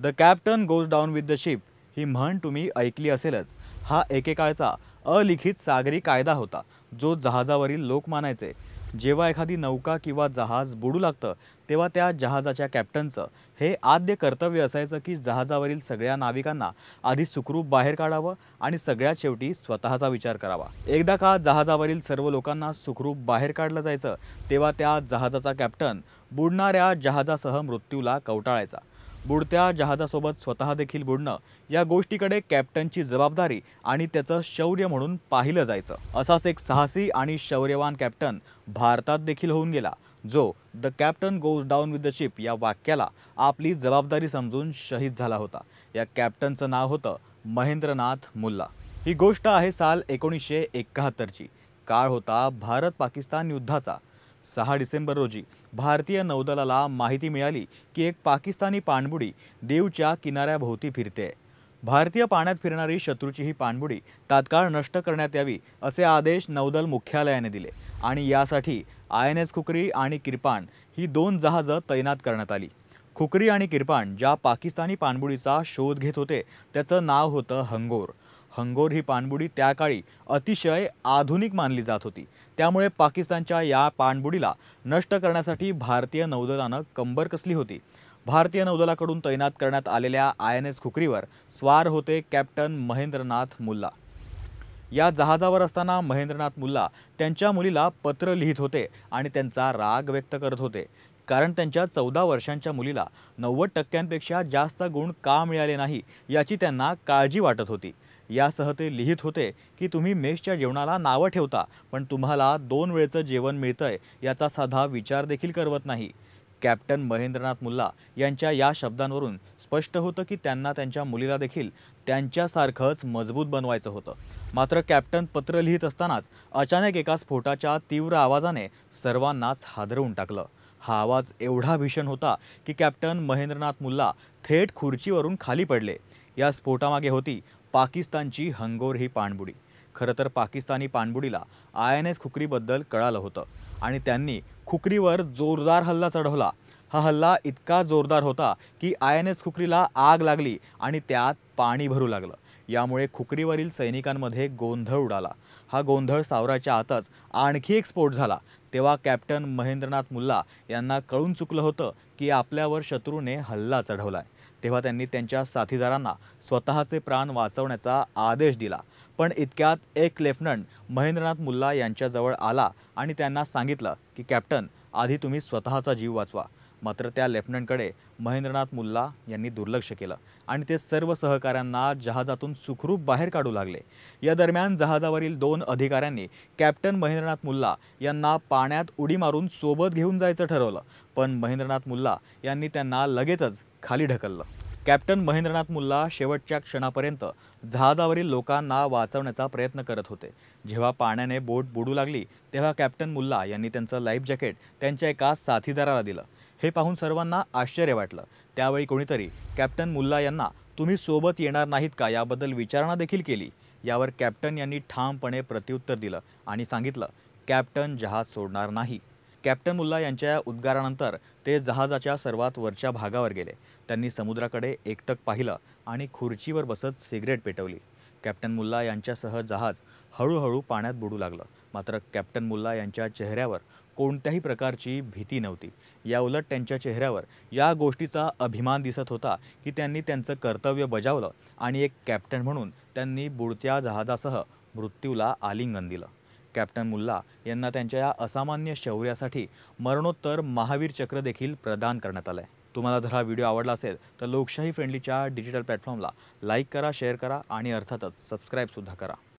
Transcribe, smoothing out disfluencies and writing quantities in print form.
The captain goes down with the ship ही म्हण तुम्ही ऐकली असेलच। हा एकेकाळचा अलिखित सागरी कायदा होता जो जहाजावरील लोक मानायचे। जेव्हा एखादी नौका किंवा जहाज बुडू लागतं तेव्हा त्या जहाजाच्या कॅप्टनचं हे आद्य कर्तव्य असायचं की जहाजावरील सगळ्या नाविकांना आधी सुखरूप बाहेर काढावं आणि सगळ्यात शेवटी स्वतःचा विचार करावा। एकदा का जहाजावरील सर्व लोकांना सुखरूप बाहेर काढलं जायचं तेव्हा त्या जहाजाचा कॅप्टन बुडणाऱ्या जहाजासह मृत्यूला कवटाळायचा। बुडत्या जहाजासोबत स्वतः देखील बुडणं या गोष्टीकडे कॅप्टनची जबाबदारी आणि त्याचं शौर्य म्हणून पाहिलं जायचं। असाच एक साहसी आणि शौर्यवान कॅप्टन भारतात देखील होऊन गेला जो the captain goes down with the ship या वाक्याला आपली जबाबदारी समजून शहीद झाला होता। या कॅप्टनचं नाव होतं महेंद्रनाथ मुल्ला। ही गोष्ट आहे साल 1971ची। काळ होता भारत पाकिस्तान युद्धाचा। 6 डिसेंबर रोजी भारतीय नौदलाला माहिती मिळाली की एक पाकिस्तानी पाणबुडी देवच्या किनाऱ्याभोवती फिरते। भारतीय पाण्यात फिरणारी शत्रूची ही पाणबुडी तात्काळ नष्ट करण्यात यावी असे आदेश नौदल मुख्यालयाने दिले आणि यासाठी INS खुकरी आणि किरपाण ही 2 जहाजं तैनात करण्यात आली। खुकरी आणि किरपाण ज्या पाकिस्तानी पाणबुडीचा शोध घेत होते त्याचं नाव होतं हंगोर। हंगोर ही पाणबुडी त्या काळी अतिशय आधुनिक मानली जात होती। त्यामुळे पाकिस्तानच्या या पाणबुडीला नष्ट करण्यासाठी भारतीय नौदलानं कंबर कसली होती। भारतीय नौदलाकडून तैनात करण्यात आलेल्या INS खुकरीवर स्वार होते कॅप्टन महेंद्रनाथ मुल्ला। या जहाजावर असताना महेंद्रनाथ मुल्ला त्यांच्या मुलीला पत्र लिहित होते आणि त्यांचा राग व्यक्त करत होते कारण त्यांच्या 14 वर्षांच्या मुलीला 90%पेक्षा जास्त गुण का मिळाले नाही याची त्यांना काळजी वाटत होती। यासह ते लिहित होते की तुम्ही मेसच्या जेवणाला नावं ठेवता पण तुम्हाला 2 वेळचं जेवण मिळतंय याचा साधा विचार देखील करवत नाही। कॅप्टन महेंद्रनाथ मुल्ला यांच्या या शब्दांवरून स्पष्ट होतं की त्यांना त्यांच्या मुलीला देखील त्यांच्यासारखंच मजबूत बनवायचं होतं। मात्र कॅप्टन पत्र लिहित असतानाच अचानक एका स्फोटाच्या तीव्र आवाजाने सर्वांनाच हादरवून टाकलं। हा आवाज एवढा भीषण होता की कॅप्टन महेंद्रनाथ मुल्ला थेट खुर्चीवरून खाली पडले। या स्फोटामागे होती पाकिस्तानची हंगोर ही पाणबुडी। खरं तर पाकिस्तानी पाणबुडीला INS खुकरीबद्दल कळालं होतं आणि त्यांनी खुकरीवर जोरदार हल्ला चढवला। हा हल्ला इतका जोरदार होता की INS खुकरीला आग लागली आणि त्यात पाणी भरू लागलं। यामुळे खुकरीवरील सैनिकांमध्ये गोंधळ उडाला। हा गोंधळ सावरायच्या आतच आणखी एक स्फोट झाला। तेव्हा कॅप्टन महेंद्रनाथ मुल्ला यांना कळून चुकलं होतं की आपल्यावर शत्रूने हल्ला चढवलाय। तेव्हा त्यांनी त्यांच्या साथीदारांना स्वतःचे प्राण वाचवण्याचा आदेश दिला। पण इतक्यात एक लेफ्टनंट महेंद्रनाथ मुल्ला यांच्याजवळ आला आणि त्यांना सांगितलं की कॅप्टन आधी तुम्ही स्वतःचा जीव वाचवा। मात्र त्या लेफ्टनंटकडे महेंद्रनाथ मुल्ला यांनी दुर्लक्ष केलं आणि ते सर्व सहकाऱ्यांना जहाजातून सुखरूप बाहेर काढू लागले। या दरम्यान जहाजावरील 2 अधिकाऱ्यांनी कॅप्टन महेंद्रनाथ मुल्ला यांना पाण्यात उडी मारून सोबत घेऊन जायचं ठरवलं पण महेंद्रनाथ मुल्ला यांनी त्यांना लगेचच खाली ढकललं। कॅप्टन महेंद्रनाथ मुल्ला शेवटच्या क्षणापर्यंत जहाजावरील लोकांना वाचवण्याचा प्रयत्न करत होते। जेव्हा पाण्याने बोट बुडू लागली तेव्हा कॅप्टन मुल्ला यांनी त्यांचं लाईफ जॅकेट त्यांच्या एका साथीदाराला दिलं। हे पाहून सर्वांना आश्चर्य वाटलं। त्यावेळी कोणीतरी कॅप्टन मुल्ला यांना तुम्ही सोबत येणार नाहीत का याबद्दल विचारणा देखील केली। यावर कॅप्टन यांनी ठामपणे प्रत्युत्तर दिलं आणि सांगितलं कॅप्टन जहाज सोडणार नाही। कॅप्टन मुल्ला यांच्या या उद्गारानंतर ते जहाजाच्या सर्वात वरच्या भागावर गेले। त्यांनी समुद्राकडे एकटक पाहिलं आणि खुर्चीवर बसत सिगरेट पेटवली। कॅप्टन मुल्ला यांच्यासह जहाज हळूहळू पाण्यात बुडू लागलं। मात्र कॅप्टन मुल्ला यांच्या चेहऱ्यावर कोणत्याही प्रकारची भीती नव्हती। याउलट त्यांच्या चेहऱ्यावर या गोष्टीचा अभिमान दिसत होता की त्यांनी त्यांचं कर्तव्य बजावलं आणि एक कॅप्टन म्हणून त्यांनी बुडत्या जहाजासह मृत्यूला आलिंगन दिलं। कॅप्टन मुल्ला यांना त्यांच्या या असामान्य शौर्यासाठी मरणोत्तर महावीर चक्र देखील प्रदान करण्यात आलंय। तुम्हाला जर हा व्हिडिओ आवडला असेल तर लोकशाही फ्रेंडलीच्या डिजिटल प्लॅटफॉर्मला लाईक करा, शेअर करा आणि अर्थातच सबस्क्राईब सुद्धा करा।